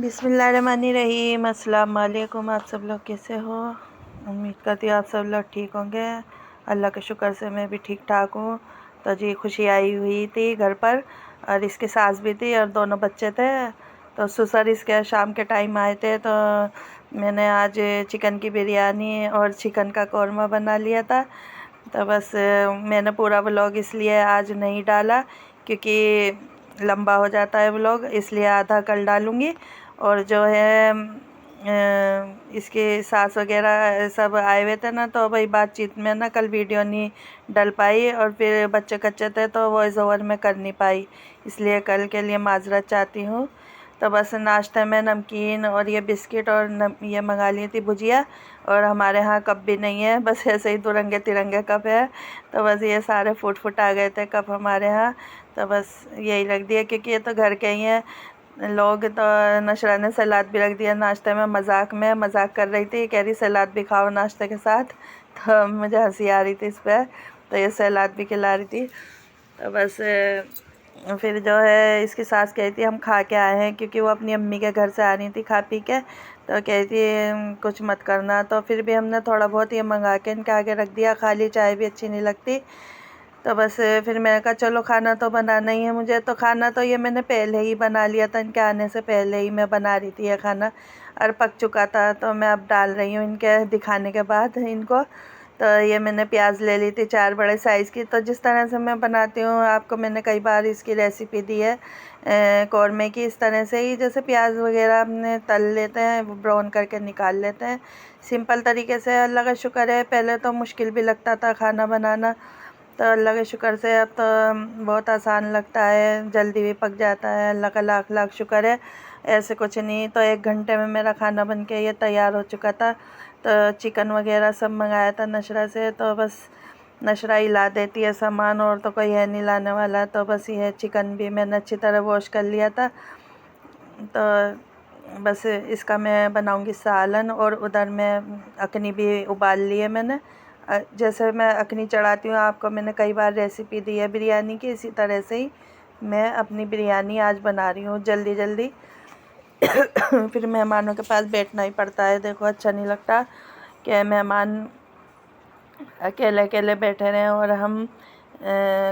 बिस्मिल्लाहिर्रहमानिर्रहीम। अस्सलाम वालेकुम। आप सब लोग कैसे हो? उम्मीद करती हूँ आप सब लोग ठीक होंगे। अल्लाह के शुक्र से मैं भी ठीक ठाक हूँ। तो जी खुशी आई हुई थी घर पर, और इसके सास भी थी और दोनों बच्चे थे। तो ससुर इसके शाम के टाइम आए थे, तो मैंने आज चिकन की बिरयानी और चिकन का कौरमा बना लिया था। तो बस मैंने पूरा व्लॉग इसलिए आज नहीं डाला क्योंकि लंबा हो जाता है व्लॉग, इसलिए आधा कल डालूँगी। और जो है इसके सास वगैरह सब आए हुए थे ना, तो वही बातचीत में ना कल वीडियो नहीं डल पाई, और फिर बच्चे कच्चे थे तो वॉइस ओवर में कर नहीं पाई, इसलिए कल के लिए माजरत चाहती हूँ। तो बस नाश्ते में नमकीन और ये बिस्किट और ये मंगा ली थी भुजिया। और हमारे यहाँ कप भी नहीं है, बस ऐसे ही दुरंगे तिरंगे कप है। तो बस ये सारे फुट आ गए थे कप हमारे यहाँ, तो बस यही रख दिया क्योंकि ये तो घर के ही हैं लोग। तो नशरा ने सलाद भी रख दिया नाश्ते में, मजाक कर रही थी, कह रही सलाद भी खाओ नाश्ते के साथ। तो मुझे हंसी आ रही थी इस पर, तो ये सलाद भी खिला रही थी। तो बस फिर जो है इसकी सास कही थी हम खा के आए हैं, क्योंकि वो अपनी अम्मी के घर से आ रही थी खा पी के। तो कही थी कुछ मत करना, तो फिर भी हमने थोड़ा बहुत ये मंगा के इनके आगे रख दिया, खाली चाय भी अच्छी नहीं लगती। तो बस फिर मैंने कहा चलो खाना तो बनाना ही है मुझे। तो खाना तो ये मैंने पहले ही बना लिया था, इनके आने से पहले ही मैं बना रही थी ये खाना, और पक चुका था। तो मैं अब डाल रही हूँ इनके दिखाने के बाद इनको। तो ये मैंने प्याज ले ली थी 4 बड़े साइज़ की। तो जिस तरह से मैं बनाती हूँ आपको मैंने कई बार इसकी रेसिपी दी है कौरमे की, इस तरह से ही जैसे प्याज वगैरह अपने तल लेते हैं, ब्राउन करके निकाल लेते हैं सिंपल तरीके से। अल्लाह का शुक्र है, पहले तो मुश्किल भी लगता था खाना बनाना, तो अल्लाह के शुक्र से अब तो बहुत आसान लगता है, जल्दी भी पक जाता है। अल्लाह का लाख लाख शुक्र है। ऐसे कुछ नहीं, तो 1 घंटे में मेरा खाना बन के ये तैयार हो चुका था। तो चिकन वगैरह सब मंगाया था नशरा से, तो बस नशरा ही ला देती है सामान, और तो कोई है नहीं लाने वाला। तो बस ये चिकन भी मैंने अच्छी तरह वॉश कर लिया था। तो बस इसका मैं बनाऊंगी सालन, और उधर में अखनी भी उबाल ली है मैंने। जैसे मैं अखनी चढ़ाती हूँ, आपको मैंने कई बार रेसिपी दी है बिरयानी की, इसी तरह से ही मैं अपनी बिरयानी आज बना रही हूँ जल्दी जल्दी। फिर मेहमानों के पास बैठना ही पड़ता है, देखो अच्छा नहीं लगता कि मेहमान अकेले अकेले बैठे रहें और हम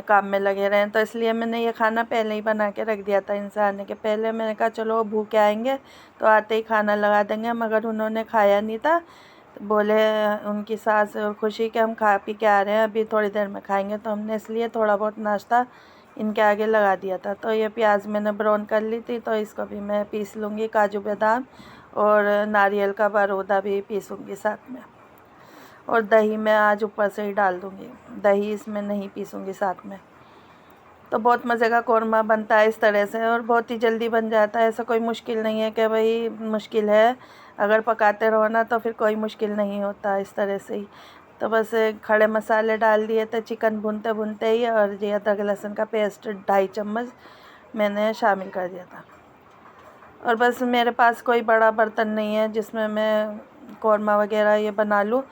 काम में लगे रहें। तो इसलिए मैंने ये खाना पहले ही बना के रख दिया था इनसे आने के पहले। मैंने कहा चलो भूखे आएंगे तो आते ही खाना लगा देंगे, मगर उन्होंने खाया नहीं था। तो बोले उनकी सास और खुशी कि हम खा पी के आ रहे हैं, अभी थोड़ी देर में खाएंगे। तो हमने इसलिए थोड़ा बहुत नाश्ता इनके आगे लगा दिया था। तो ये प्याज मैंने ब्राउन कर ली थी, तो इसको भी मैं पीस लूँगी, काजू बादाम और नारियल का बारूदा भी पीसूँगी साथ में। और दही मैं आज ऊपर से ही डाल दूँगी, दही इसमें नहीं पीसूँगी साथ में। तो बहुत मज़े का कौरमा बनता है इस तरह से, और बहुत ही जल्दी बन जाता है। ऐसा कोई मुश्किल नहीं है कि भाई मुश्किल है, अगर पकाते रहो ना तो फिर कोई मुश्किल नहीं होता इस तरह से ही। तो बस खड़े मसाले डाल दिए थे चिकन भूनते भूनते ही, और ये अदरक लहसुन का पेस्ट 2.5 चम्मच मैंने शामिल कर दिया था। और बस मेरे पास कोई बड़ा बर्तन नहीं है जिसमें मैं कौरमा वगैरह ये बना लूँ।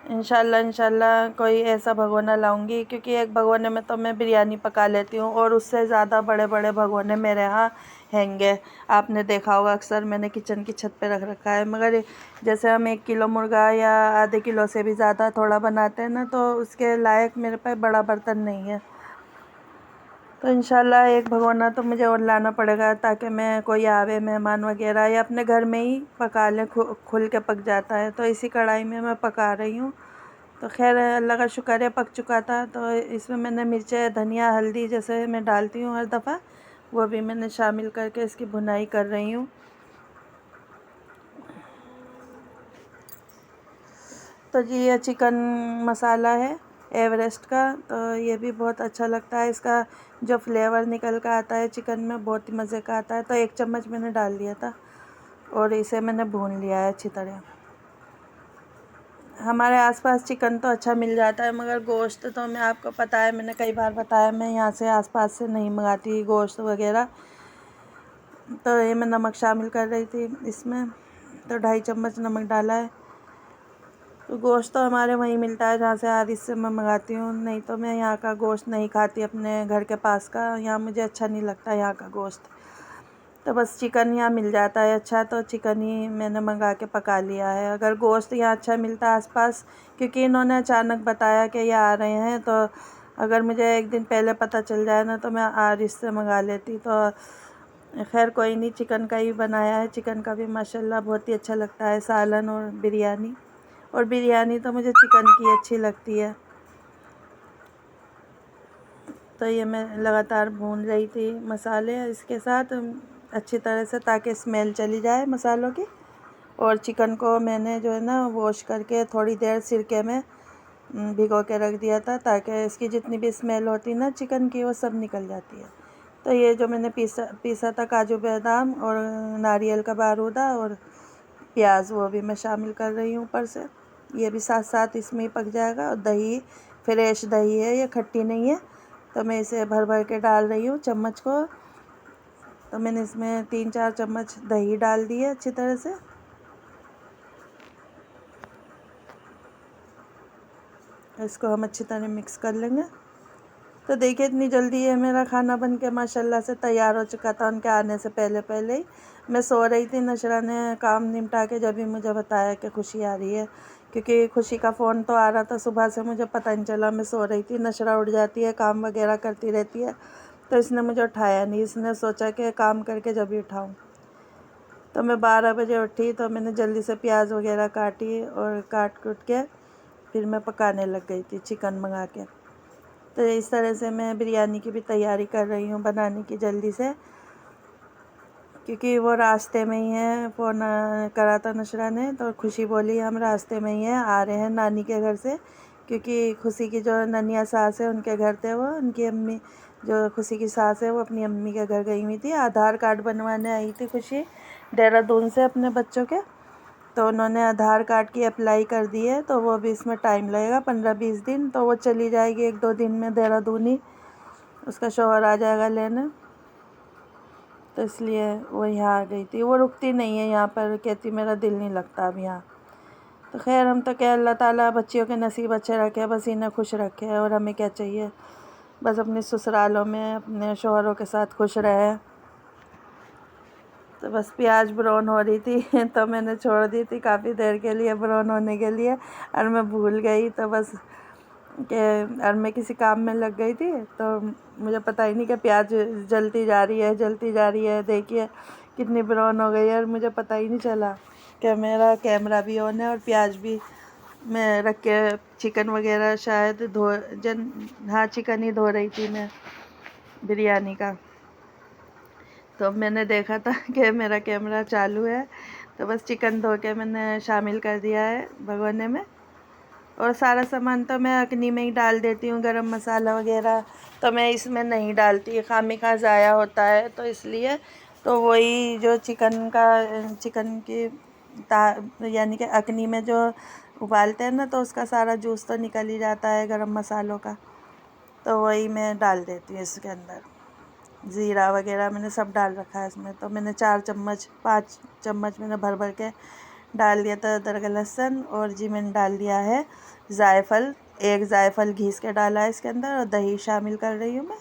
इंशाल्लाह कोई ऐसा भगोना लाऊंगी, क्योंकि एक भगोने में तो मैं बिरयानी पका लेती हूँ, और उससे ज़्यादा बड़े बड़े भगोने मेरे यहाँ हैंगे। आपने देखा होगा अक्सर मैंने किचन की छत पे रख रखा है, मगर जैसे हम 1 किलो मुर्गा या आधे किलो से भी ज़्यादा थोड़ा बनाते हैं ना, तो उसके लायक मेरे पास बड़ा बर्तन नहीं है। तो इंशाल्लाह एक भगोना तो मुझे और लाना पड़ेगा, ताकि मैं कोई आवे मेहमान वगैरह या अपने घर में ही पका लें, खुल के पक जाता है। तो इसी कढ़ाई में मैं पका रही हूँ। तो खैर अल्लाह का शुक्र है पक चुका था। तो इसमें मैंने मिर्चें धनिया हल्दी जैसे मैं डालती हूँ हर दफ़ा, वो भी मैंने शामिल करके इसकी भुनाई कर रही हूँ। तो जी ये चिकन मसाला है एवरेस्ट का, तो ये भी बहुत अच्छा लगता है। इसका जो फ्लेवर निकल कर आता है चिकन में, बहुत ही मज़े का आता है। तो 1 चम्मच मैंने डाल दिया था, और इसे मैंने भून लिया है अच्छी तरह। हमारे आसपास चिकन तो अच्छा मिल जाता है, मगर गोश्त तो मैं आपको पता है, मैंने कई बार बताया, मैं यहाँ से आसपास से नहीं मंगाती गोश्त वगैरह। तो ये मैं नमक शामिल कर रही थी इसमें, तो 2.5 चम्मच नमक डाला है। तो गोश्त तो हमारे वहीं मिलता है जहाँ से हारिस से मैं मंगाती हूँ, नहीं तो मैं यहाँ का गोश्त नहीं खाती अपने घर के पास का, यहाँ मुझे अच्छा नहीं लगता यहाँ का गोश्त। तो बस चिकन यहाँ मिल जाता है अच्छा, तो चिकन ही मैंने मंगा के पका लिया है। अगर गोश्त यहाँ अच्छा मिलता है आसपास, क्योंकि इन्होंने अचानक बताया कि ये आ रहे हैं, तो अगर मुझे एक दिन पहले पता चल जाए ना तो मैं आज इससे मंगा लेती। तो खैर कोई नहीं, चिकन का ही बनाया है। चिकन का भी माशाल्लाह बहुत ही अच्छा लगता है, सालन और बिरयानी। और बिरयानी तो मुझे चिकन की अच्छी लगती है। तो ये मैं लगातार भून रही थी मसाले इसके साथ अच्छी तरह से, ताकि स्मेल चली जाए मसालों की। और चिकन को मैंने जो है ना वॉश करके थोड़ी देर सिरके में भिगो के रख दिया था, ताकि इसकी जितनी भी स्मेल होती ना चिकन की वो सब निकल जाती है। तो ये जो मैंने पीसा था काजू बादाम और नारियल का बारूदा और प्याज, वो भी मैं शामिल कर रही हूँ ऊपर से। ये भी साथ साथ इसमें ही पक जाएगा। और दही, फ्रेश दही है, ये खट्टी नहीं है। तो मैं इसे भर भर के डाल रही हूँ चम्मच को। तो मैंने इसमें 3-4 चम्मच दही डाल दी है अच्छी तरह से। इसको हम अच्छी तरह मिक्स कर लेंगे। तो देखिए इतनी जल्दी है मेरा खाना बन के माशाल्लाह से तैयार हो चुका था। उनके आने से पहले पहले ही मैं सो रही थी, नशरा ने काम निपटा के जब भी मुझे बताया कि खुशी आ रही है, क्योंकि खुशी का फ़ोन तो आ रहा था सुबह से, मुझे पता नहीं चला, मैं सो रही थी। नशरा उठ जाती है, काम वगैरह करती रहती है, तो इसने मुझे उठाया नहीं। इसने सोचा कि काम करके जब भी उठाऊँ। तो मैं 12 बजे उठी, तो मैंने जल्दी से प्याज वगैरह काटी और काट कूट के फिर मैं पकाने लग गई थी चिकन मंगा के। तो इस तरह से मैं बिरयानी की भी तैयारी कर रही हूँ बनाने की जल्दी से, क्योंकि वो रास्ते में ही है। फ़ोन करा था नशरा ने, तो खुशी बोली हम रास्ते में ही हैं, आ रहे हैं नानी के घर से, क्योंकि खुशी की जो ननिया सास है उनके घर थे वो। उनकी अम्मी, जो खुशी की सास है, वो अपनी अम्मी के घर गई हुई थी। आधार कार्ड बनवाने आई थी खुशी देहरादून से अपने बच्चों के। तो उन्होंने आधार कार्ड की अप्लाई कर दी है, तो वो भी इसमें टाइम लगेगा 15-20 दिन। तो वो चली जाएगी 1-2 दिन में देहरादून ही, उसका शौहर आ जाएगा लेने। तो इसलिए वो यहाँ आ गई थी। वो रुकती नहीं है यहाँ पर, कहती मेरा दिल नहीं लगता अब यहाँ। तो खैर हम तो क्या, अल्लाह ताला बच्चियों के नसीब अच्छे रखे, बस इन्हें खुश रखे, और हमें क्या चाहिए। बस अपने ससुरालों में अपने शौहरों के साथ खुश रहे। तो बस प्याज ब्राउन हो रही थी तो मैंने छोड़ दी थी काफ़ी देर के लिए ब्राउन होने के लिए, और मैं भूल गई। तो बस के और मैं किसी काम में लग गई थी, तो मुझे पता ही नहीं कि प्याज जलती जा रही है, जलती जा रही है। देखिए कितनी ब्राउन हो गई है, और मुझे पता ही नहीं चला कि मेरा कैमरा भी ऑन है और प्याज भी मैं रख के चिकन वगैरह शायद हाँ चिकन ही धो रही थी मैं बिरयानी का। तो मैंने देखा था कि मेरा कैमरा चालू है, तो बस चिकन धो के मैंने शामिल कर दिया है भगोने में। और सारा सामान तो मैं अग्नि में ही डाल देती हूँ, गरम मसाला वगैरह तो मैं इसमें नहीं डालती, खामिखा ज़ाया होता है, तो इसलिए। तो वही जो चिकन की यानी कि अग्नि में जो उबालते हैं ना, तो उसका सारा जूस तो निकल ही जाता है गरम मसालों का, तो वही मैं डाल देती हूँ इसके अंदर। ज़ीरा वगैरह मैंने सब डाल रखा है इसमें। तो मैंने 4 चम्मच 5 चम्मच मैंने भर भर के डाल दिया था अदरक लहसुन। और जी मैंने डाल दिया है जायफल, 1 जायफल घिस के डाला है इसके अंदर, और दही शामिल कर रही हूँ मैं।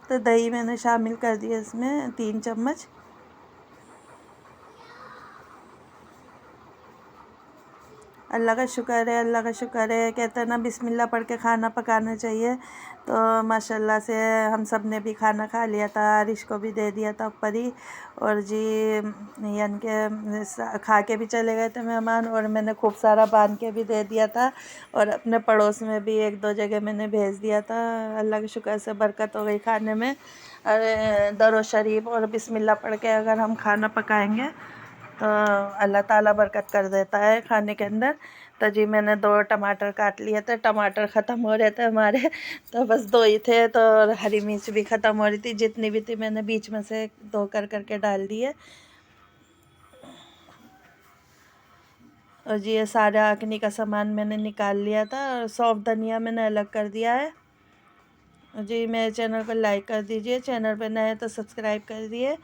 तो दही मैंने शामिल कर दिया इसमें 3 चम्मच। अल्लाह का शुक्र है, अल्लाह का शुक्र है। कहते हैं ना बिस्मिल्लाह पढ़ के खाना पकाना चाहिए। तो माशाल्लाह से हम सब ने भी खाना खा लिया था, आरिश को भी दे दिया था ऊपर ही। और जी यानी कि खा के भी चले गए थे मेहमान, और मैंने खूब सारा बांध के भी दे दिया था, और अपने पड़ोस में भी 1-2 जगह मैंने भेज दिया था। अल्लाह के शुक्र से बरकत हो गई खाने में। और दरो शरीफ और बिस्मिल्लाह पढ़ के अगर हम खाना पकाएंगे तो अल्लाह ताला बरकत कर देता है खाने के अंदर। तो जी मैंने 2 टमाटर काट लिए थे, टमाटर ख़त्म हो रहे थे हमारे, तो बस 2 ही थे। तो हरी मिर्च भी ख़त्म हो रही थी, जितनी भी थी मैंने बीच में से 2 करके डाल दिए। और जी ये सारा अखनी का सामान मैंने निकाल लिया था, और सौंफ धनिया मैंने अलग कर दिया है। जी मेरे चैनल को लाइक कर दीजिए, चैनल पर नए हैं तो सब्सक्राइब कर दिए,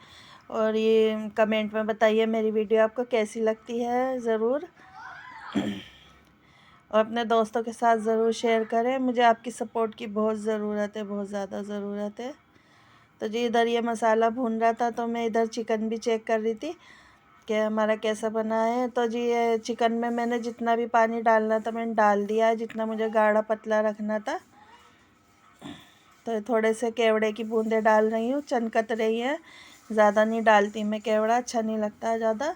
और ये कमेंट में बताइए मेरी वीडियो आपको कैसी लगती है ज़रूर। और अपने दोस्तों के साथ ज़रूर शेयर करें। मुझे आपकी सपोर्ट की बहुत ज़रूरत है, बहुत ज़्यादा ज़रूरत है। तो जी इधर ये मसाला भून रहा था तो मैं इधर चिकन भी चेक कर रही थी कि हमारा कैसा बना है। तो जी ये चिकन में मैंने जितना भी पानी डालना था मैंने डाल दिया है, जितना मुझे गाढ़ा पतला रखना था। तो थोड़े से केवड़े की बूंदें डाल रही हूँ, चनकत रही है, ज़्यादा नहीं डालती मैं केवड़ा, अच्छा नहीं लगता है ज़्यादा।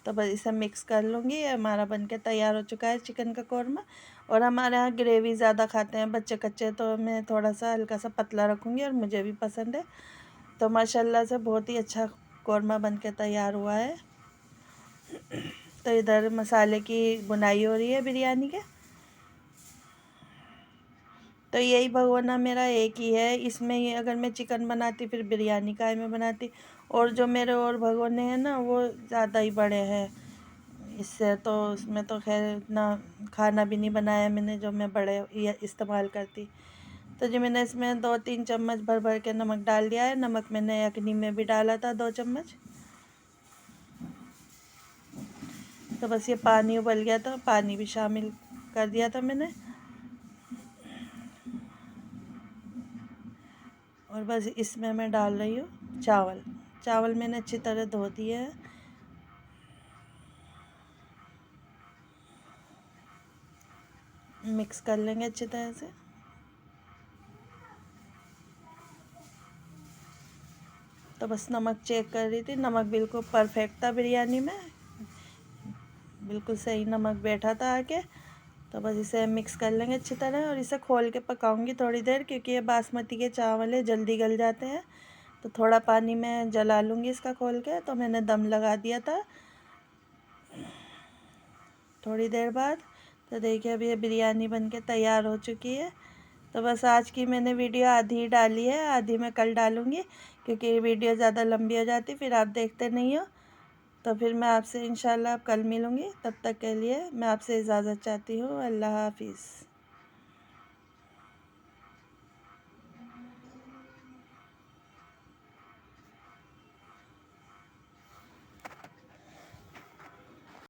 तो बस इसे मिक्स कर लूँगी। ये हमारा बनके तैयार हो चुका है चिकन का कौरमा। और हमारे यहाँ ग्रेवी ज़्यादा खाते हैं बच्चे कच्चे, तो मैं थोड़ा सा हल्का सा पतला रखूँगी और मुझे भी पसंद है। तो माशाल्लाह से बहुत ही अच्छा कौरमा बनके तैयार हुआ है। तो इधर मसाले की बुनाई हो रही है बिरयानी के। तो यही भगोना मेरा एक ही है, इसमें ही अगर मैं चिकन बनाती फिर बिरयानी का में बनाती। और जो मेरे और भगोने हैं ना वो ज़्यादा ही बड़े हैं इससे, तो उसमें तो खैर इतना खाना भी नहीं बनाया मैंने जो मैं बड़े ये इस्तेमाल करती। तो जो मैंने इसमें 2-3 चम्मच भर भर के नमक डाल दिया है। नमक मैंने यखनी में भी डाला था 2 चम्मच। तो बस ये पानी उबल गया था, पानी भी शामिल कर दिया था मैंने। और बस इसमें मैं डाल रही हूँ चावल। चावल मैंने अच्छी तरह धो दिए हैं। मिक्स कर लेंगे अच्छी तरह से। तो बस नमक चेक कर रही थी, नमक बिल्कुल परफेक्ट था बिरयानी में, बिल्कुल सही नमक बैठा था आके। तो बस इसे मिक्स कर लेंगे अच्छी तरह और इसे खोल के पकाऊंगी थोड़ी देर, क्योंकि ये बासमती के चावल है जल्दी गल जाते हैं। तो थोड़ा पानी में जला लूँगी इसका खोल के। तो मैंने दम लगा दिया था थोड़ी देर बाद। तो देखिए अभी ये बिरयानी बनके तैयार हो चुकी है। तो बस आज की मैंने वीडियो आधी ही डाली है, आधी मैं कल डालूँगी, क्योंकि वीडियो ज़्यादा लंबी हो जाती फिर आप देखते नहीं हो। तो फिर मैं आपसे इंशाल्लाह कल मिलूँगी, तब तक के लिए मैं आपसे इजाज़त चाहती हूँ। अल्लाह हाफिज़।